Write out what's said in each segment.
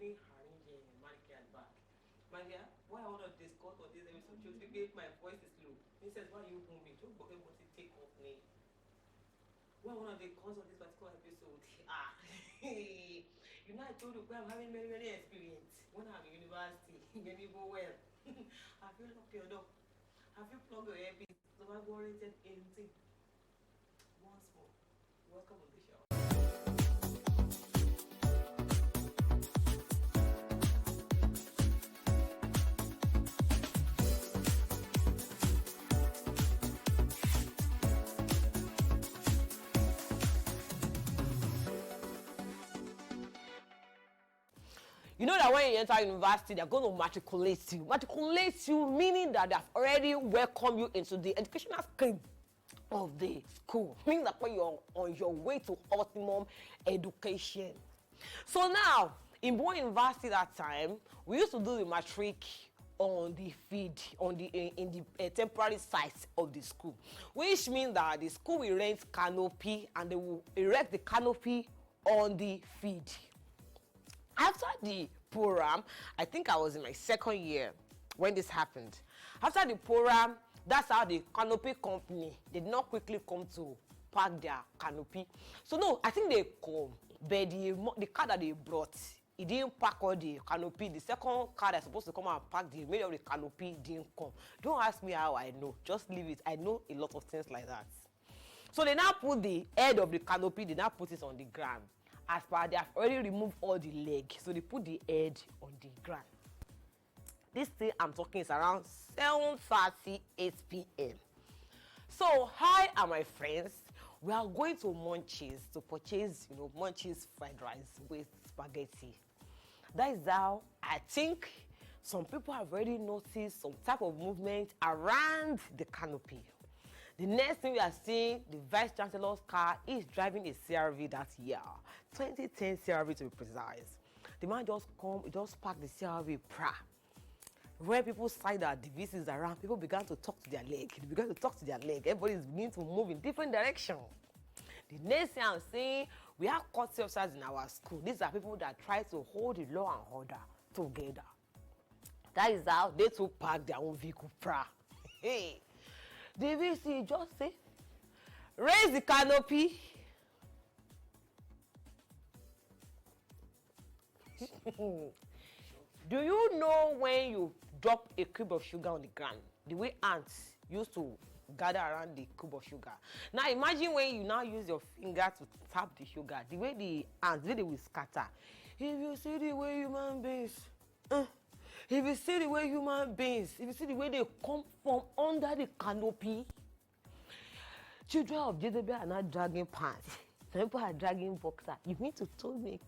didn't arrange Marike at back. My dear, why I want to discuss on this episode? Just because my voice is low. He says, why you home me? Don't forget what to take off me. Why one of the cause of this particular episode? You know, I told you I'm having many, many experience. When I'm in university, you go well. Have you locked your door? Have you plugged your earpiece? So I've oriented anything. Once more, welcome on the show. You know that when you enter university, they're going to matriculate you. Matriculate you meaning that they've already welcomed you into the educational scheme of the school. Meaning that when you're on your way to optimum education. So now, in Boy University that time, we used to do the matric on the feed, on the in the temporary site of the school, which means that the school will rent canopy and they will erect the canopy on the feed. After the program, I think I was in my second year when this happened. After the program, that's how the canopy company did not quickly come to pack their canopy. So no, I think they come, but the car that they brought, it didn't pack all the canopy. The second car that's supposed to come and pack the middle of the canopy didn't come. Don't ask me how I know. Just leave it. I know a lot of things like that. So they now put the head of the canopy, they now put it on the ground. As per they have already removed all the leg, so they put the head on the ground. This thing I'm talking is around 7:38 p.m. So hi and my friends, we are going to Munchies to purchase, Munchies fried rice with spaghetti. That is how I think some people have already noticed some type of movement around the canopy. The next thing we are seeing, the Vice Chancellor's car is driving a CRV that year, 2010 CRV to be precise. The man just parked the CRV, When people sight that the VC is around, people began to talk to their leg. Everybody is beginning to move in different directions. The next thing I'm saying, we have courtesy officers in our school. These are people that try to hold the law and order together. That is how they too park their own vehicle, Hey. The VC just say, raise the canopy. Do you know when you drop a cube of sugar on the ground, the way ants used to gather around the cube of sugar? Now imagine when you now use your finger to tap the sugar, the way the ants, they will scatter. If you see the way human beings, if you see the way they come from under the canopy, children of Jezebel are not dragging pants. Some people are dragging boxer. You mean to tell me,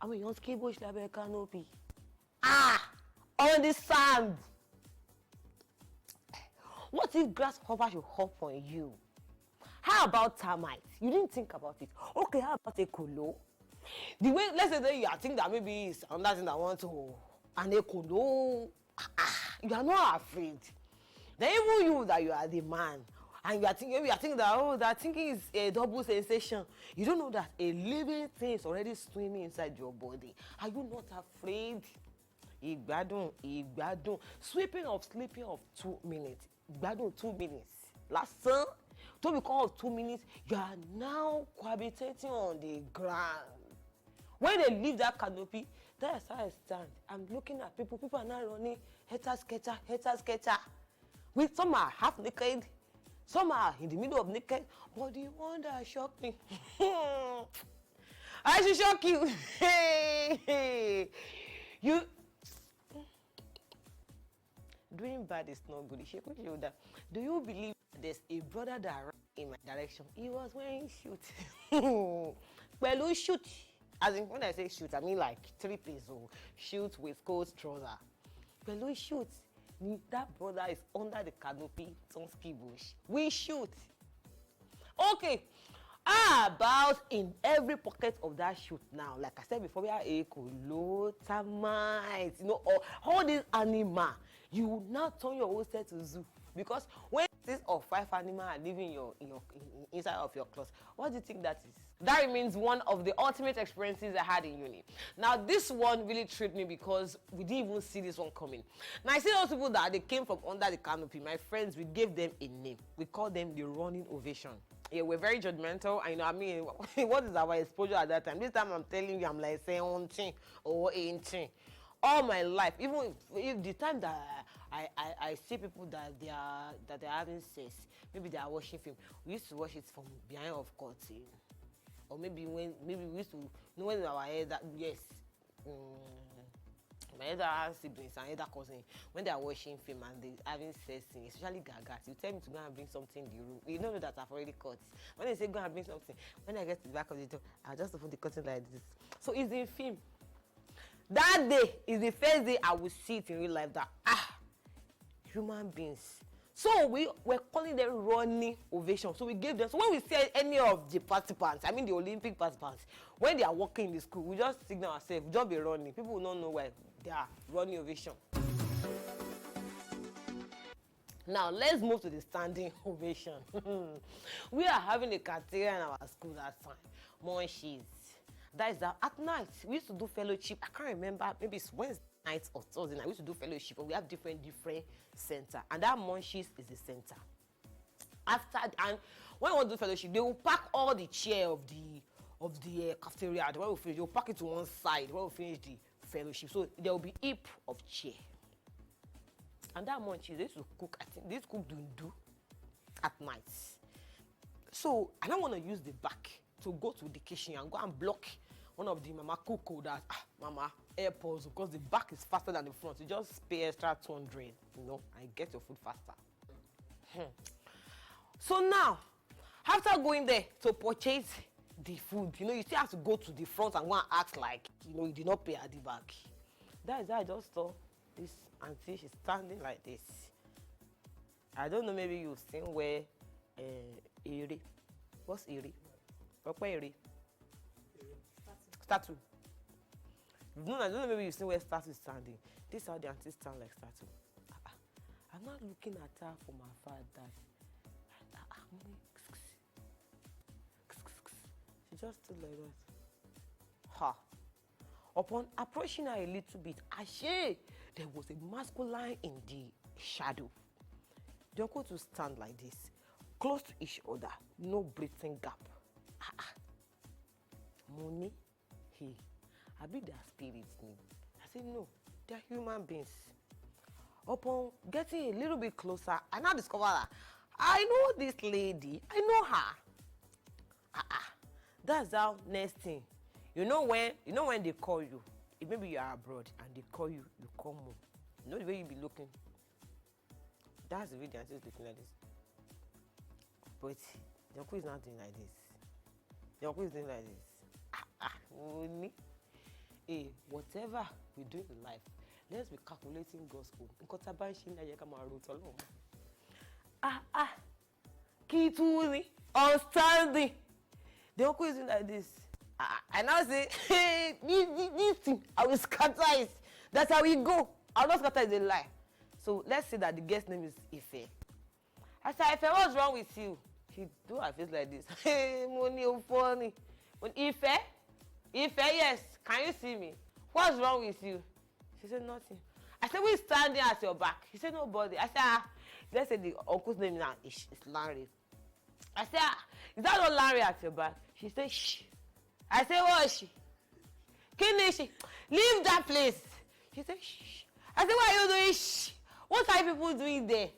I'm a young skateboard like canopy. On the sand. What if grasshopper should hop on you? How about termites? You didn't think about it. Okay, how about a colo? The way, let's say that you think that maybe it's another thing that want to. And they could know, you are not afraid. Then even you that you are the man, and you are thinking that that thinking is a double sensation. You don't know that a living thing is already swimming inside your body. Are you not afraid? Igbadun. Sleeping of 2 minutes. Igbadun 2 minutes. Last son, to become of 2 minutes, you are now cohabitating on the ground. When they leave that canopy, that's how I stand. I'm looking at people. People are now running, hater. With some are half naked, some are in the middle of naked. But the one that shocked me, I should shock you. You doing bad is not good. Do you believe there's a brother that ran in my direction? He was wearing shoot. Well, shoot. As in, when I say shoot, I mean like 3 pieces. Shoot with coat trouser. But shoot. That brother is under the canopy, Tonski bush. We shoot. Okay. How about in every pocket of that shoot now? Like I said before, we are a termites, all these animals. You now turn your whole set to zoo. Because when 6 or 5 animals are living inside of your closet, what do you think that is? That remains one of the ultimate experiences I had in uni. Now, this one really tripped me because we didn't even see this one coming. Now, I see those people that they came from under the canopy. My friends, we gave them a name. We called them the running ovation. Yeah, we're very judgmental. I know, I mean, what is our exposure at that time? This time I'm telling you, I'm like saying 17 or 18. All my life, even if the time that I see people that they're having sex, maybe they are watching film, we used to watch it from behind of curtain. Or maybe we used to know when our elder, yes, my elder siblings and elder cousins, when they are watching film and they having sex, especially gagas, you tell me to go and bring something in the room. You don't know that I've already cut. When they say go and bring something, when I get to the back of the door, I'll just open the curtain like this. So it's in film. That day is the first day I will see it in real life that human beings. So we're calling them running ovation. So we gave them. So when we see any of the participants, I mean the Olympic participants, when they are walking in the school, we just signal ourselves, just be running. People will not know why they are running ovation. Now let's move to the standing ovation. We are having a cafeteria in our school that time. Munchies. That is that at night we used to do fellowship. I can't remember, maybe it's Wednesday night or Thursday night. We used to do fellowship, and we have different center, and that Munchies is the center. After and when we want to do fellowship, they will pack all the chair of the cafeteria. When we finish, they will pack it to one side. When we finish the fellowship, so there will be heap of chair. And that Munchies, they used to cook. I think they used to cook dundu at night. So I don't want to use the back to go to the kitchen and go and block one of the mama cook that mama airpods, because the back is faster than the front. You just pay extra 200, and get your food faster. So now, after going there to purchase the food, you still have to go to the front and go and act like you did not pay at the back. That is how I just saw this auntie. She's standing like this. I don't know, maybe you've seen where Eri. What's Eri? Eri? Statue. No, I don't know, maybe you've seen where statue is standing. This is how the auntie stand like statue. I'm not looking at her from afar that. She just stood like that. Upon approaching her a little bit, there was a masculine in the shadow. The uncle to stand like this, close to each other, no breathing gap. Money, I be their spirits. I said, no, they're human beings. Upon getting a little bit closer, I now discover that I know this lady. I know her. That's how next thing. You know when they call you, if maybe you are abroad and they call you, you come home. You know the way you be looking. That's the way the auntie is looking like this. But the uncle is not doing like this. The uncle is doing like this. Whatever we do in life, let's be calculating gospel. Kiekie Unscripted. The uncle is doing like this. I now say, hey, this thing, I will scatter it. That's how we go. I'll not scatter it, a lie. So let's say that the guest name is Ife. I said, Ife, what's wrong with you? She do her face like this. Hey, money, funny. When Ife, yes, can you see me? What's wrong with you? She said, nothing. I said, who's standing at your back? She said, nobody. I said, let's say the uncle's name now is Larry. I said, is that not Larry at your back? She said, shh. I said, what is she? Kinishi, leave that place. She said, shh. I said, what are you doing? Shh. What are people doing there?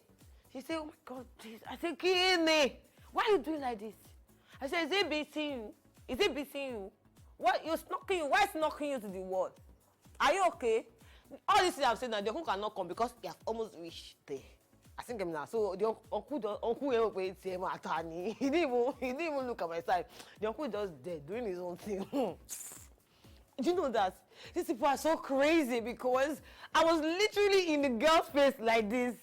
She said, oh my God, please. I said, Kini, why are you doing like this? I said, is it beating you? Is it beating you? What? You're knocking you. Why is knocking you to the wall? Are you okay? All this thing I'm saying now, the uncle cannot come because he has almost reached there. I think him now. So the uncle he didn't even look at my side. The uncle just there doing his own thing. Do you know that these people are so crazy because I was literally in the girl's face like this.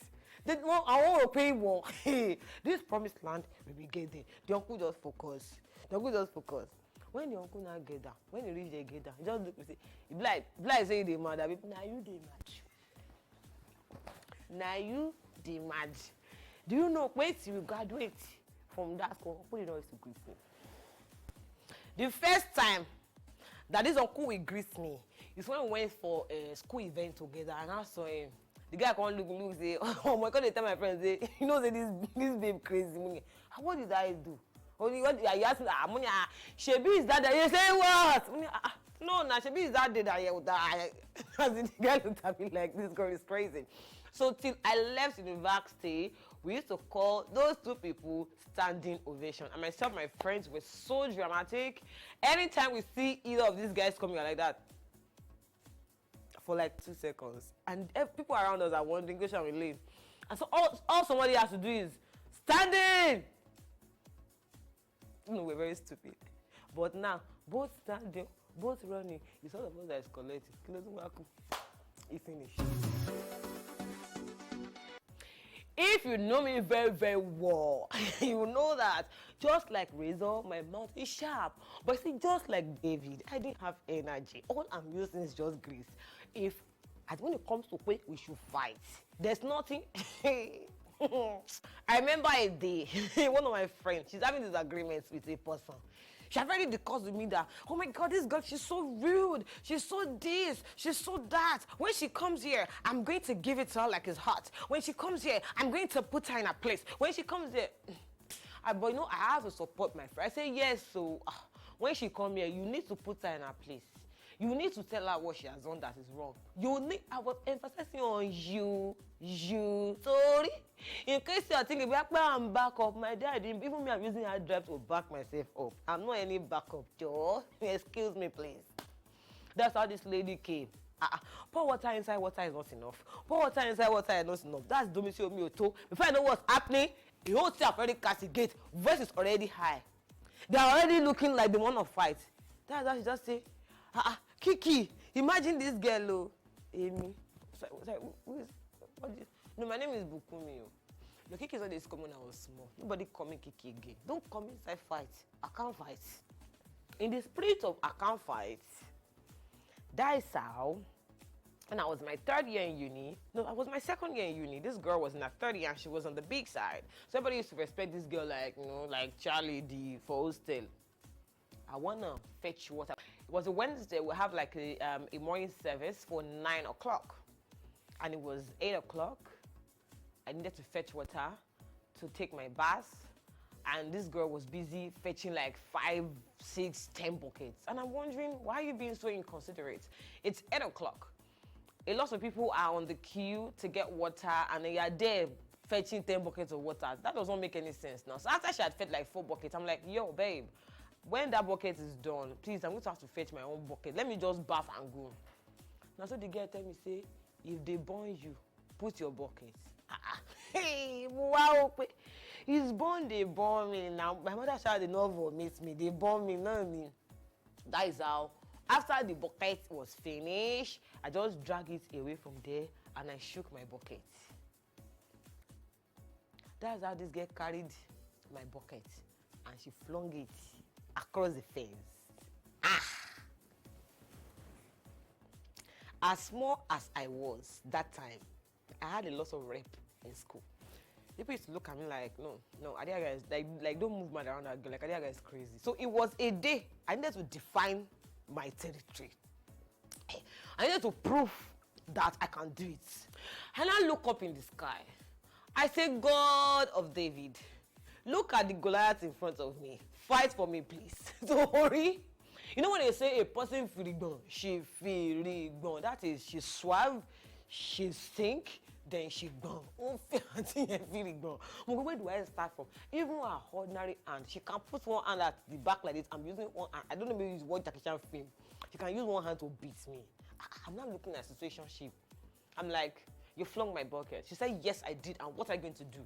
Then I want to pay more. This promised land, we will get there. The uncle just focus. When the uncle now get down, when he reach there, get down, he just look and say, he like saying the mad. Now you the mad. Now you the mad. Do you know, wait till you graduate from that school, who did not used to greet me? The first time that this uncle will greet me is when we went for a school event together, and I saw him. The guy can't look, say, oh my God, they tell my friends, say, you know, say this babe crazy. What did I do? Only what you ask me, Shebi is that day? You say what? No, Shebi is that day that I would die. As the guy looked at me like, this girl is crazy. So till I left university, we used to call those two people standing ovation. And myself, my friends were so dramatic. Anytime we see either of these guys coming like that, for like 2 seconds, and people around us are wondering, go shall we leave? And so all somebody has to do is standing. You know, we're very stupid. But now, both standing, both running, it's all of us that is collecting. It's finished. If you know me very, very well, you know that just like Razor, my mouth is sharp. But see, just like David, I didn't have energy. All I'm using is just grease. When it comes to play, we should fight. There's nothing. I remember a day, one of my friends, she's having disagreements with a person. She had already discussed with me that, oh my God, this girl, she's so rude. She's so this, she's so that. When she comes here, I'm going to give it to her like it's hot. When she comes here, I'm going to put her in a place. When she comes here, but you know, I have to support my friend. I say, yes, so when she comes here, you need to put her in her place. You need to tell her what she has done that is wrong. I was emphasizing on you. Sorry. In case you're thinking, I'm back up, my dad, even me, I'm using hard drive to back myself up. I'm not any backup, Joe. Excuse me, please. That's how this lady came. Pour water inside water is not enough. Pour water inside water is not enough. That's domicile mioto. Before I know what's happening, the whole thing have already castigate. Voice is already high. They are already looking like they want to fight. That's how she just say, Kiki, imagine this girl, oh. Amy. Sorry, who is, no, my name is Bukumi. The Kiki is not this common when I was small. Nobody call me Kiki again. Don't come inside fight. I can't fight. In the spirit of I can't fight, that is how, and I was my 3rd year in uni. No, I was my 2nd year in uni. This girl was in her 3rd year and she was on the big side. So everybody used to respect this girl like, you know, like Charlie D for hostel. I want to fetch water. It was a Wednesday. We have like a morning service for 9 o'clock. And it was 8 o'clock. I needed to fetch water to take my bath. And this girl was busy fetching like 5, 6, 10 buckets. And I'm wondering, why are you being so inconsiderate? It's 8 o'clock. A lot of people are on the queue to get water and they are there fetching 10 buckets of water. That doesn't make any sense now. So after she had fed like 4 buckets, I'm like, yo, babe, when that bucket is done, please, I'm going to have to fetch my own bucket. Let me just bath and go. Now, so the girl tell me, say, if they burn you, put your bucket. Hey, wow. It's born, they burn me. Now, my mother child did not vomit me. They burn me, not me. That is how, after the bucket was finished, I just dragged it away from there and I shook my bucket. That's how this girl carried my bucket and she flung it across the fence. As small as I was that time, I had a lot of rep in school. People used to look at me like, no, Adia guys, like don't move mad around that girl. Like Adia guys is crazy. So it was a day I needed to define my territory. I needed to prove that I can do it. And I look up in the sky. I say, God of David, look at the Goliath in front of me. Fight for me, please. Don't worry. You know when they say a person feeling gone, she feeling gone. That is, she's suave, she's sink, then she gone. Oh, feeling gone. Where do I start from? Even her ordinary hand, she can put one hand at the back like this. I'm using one hand. I don't know maybe use what Jackie Chan film. She can use one hand to beat me. I'm not looking at situationship. I'm like, you flung my bucket. She said, yes, I did. And what are you going to do?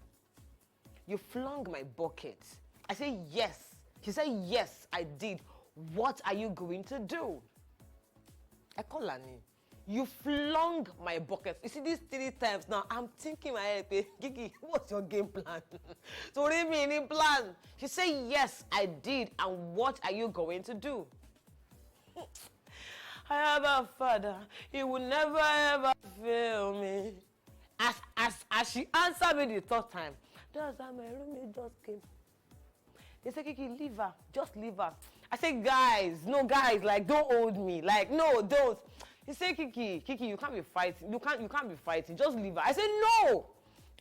You flung my bucket. I said, yes. She said, yes, I did. What are you going to do? I call her name. You flung my bucket. You see, these 3 times now, I'm thinking my head, Kiki, what's your game plan? So what do you mean, plan? She said, yes, I did. And what are you going to do? I have a father. He will never, ever fail me. As she answered me the 3rd time, That's how my roommate just came. They say, Kiki, leave her. Just leave her. I say, guys, no, guys, like, don't hold me. Like, no, don't. He say, Kiki, you can't be fighting. You can't be fighting. Just leave her. I say, no.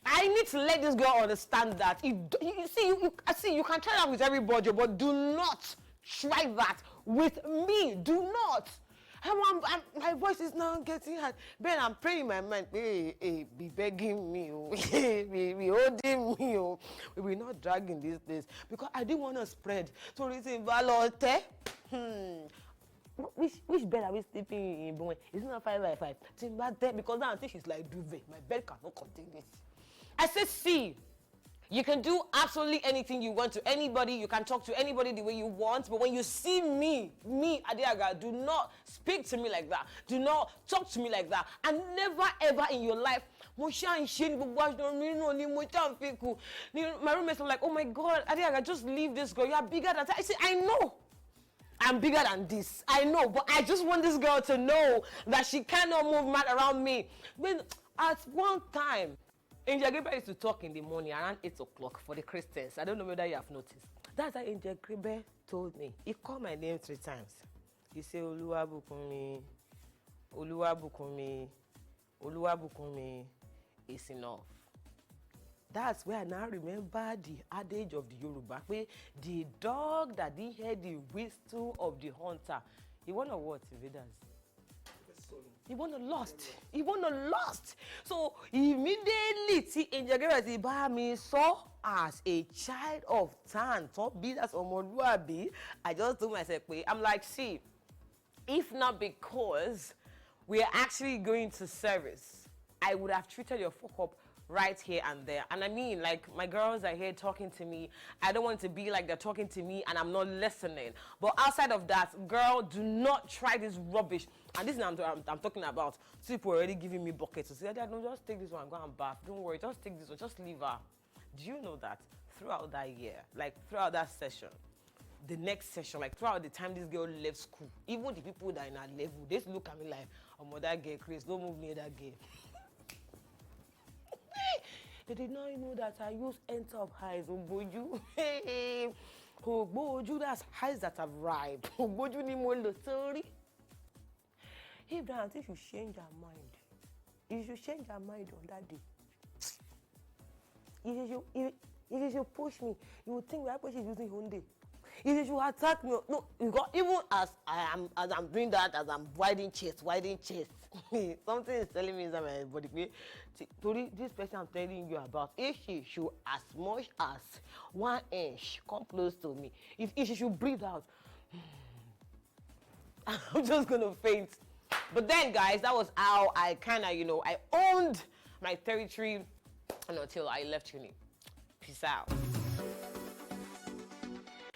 I need to let this girl understand that. You can try that with everybody, but do not try that with me. Do not. My voice is now getting hard. Ben, I'm praying in my mind. Hey, be begging me. be holding me. We will not drag in this place. Because I didn't want to spread. So listen, Valote. Which bed are we sleeping in? It's not 5 by 5. Because now I think she's like duvet. My bed cannot contain this. I said, see. You can do absolutely anything you want to anybody. You can talk to anybody the way you want. But when you see me, Adiaga, do not speak to me like that. Do not talk to me like that. And never ever in your life, my roommates are like, oh my God, Adiaga, just leave this girl. You are bigger than that. I say, I know. I'm bigger than this. I know. But I just want this girl to know that she cannot move mad around me. When at one time, Angel Gabriel used to talk in the morning around 8 o'clock for the Christians. I don't know whether you have noticed. That's how Angel Gabriel told me. He called my name 3 times. He said, Oluwabukumi, Oluwabukumi, Oluwabukumi, it's enough. That's where I now remember the adage of the Yoruba. Where the dog that didn't hear the whistle of the hunter, he won a what, Vedas? He won a lost. He won a lost. So immediately, see, Angel Gabriel me saw as a child of tan. Don't be that Omoluabi. I just told myself, I'm like, see, if not because we are actually going to service, I would have treated your fuck up right here and there. And I mean, like, my girls are here talking to me. I don't want to be like they're talking to me and I'm not listening. But outside of that, girl, do not try this rubbish. And this is what I'm talking about. So people are already giving me buckets. So say, no, just take this one, go and bath. Don't worry, just take this one, just leave her. Do you know that throughout that year, like throughout that session, the next session, like throughout the time this girl left school, even the people that are in her level, they just look at me like, oh, mother girl, Chris, don't move near that girl. They did not know that I use enter of highs. Ogboju. Ogboju, that's highs that have arrived. Ogboju ni mo lo sorry. If the auntie should change her mind, you should change her mind on that day. If you should push me, you would think that she's using Hyundai. If you should attack me, no, you got, even as I'm doing that, as I'm widening chest, something is telling me that my body, this person I'm telling you about, if she should as much as 1 inch come close to me, if she should breathe out, I'm just gonna faint. But then, guys, that was how I kind of, I owned my territory until I left uni. Peace out.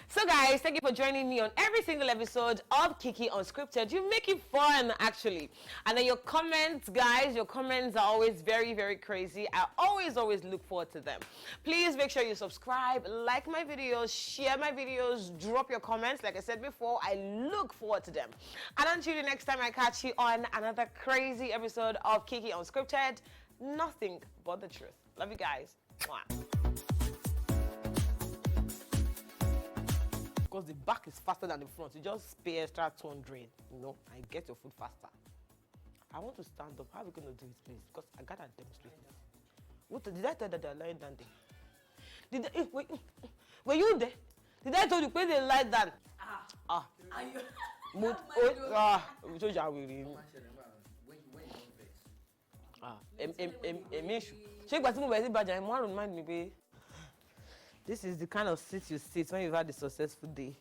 So guys, thank you for joining me on every single episode of Kiekie Unscripted. You make it fun, actually. And then your comments, guys, your comments are always very, very crazy. I always look forward to them. Please make sure you subscribe, like my videos, share my videos, drop your comments. Like I said before, I look forward to them. And until the next time I catch you on another crazy episode of Kiekie Unscripted, nothing but the truth. Love you guys. Mwah. Because the back is faster than the front. You just pay extra 200, and get your food faster. I want to stand up. How are we going to do it, please? Because I got to demonstrate it. What, did I tell that they're lying down there? Were you there? Did I tell you when they lie down? This is the kind of seat you sit when you've had a successful day.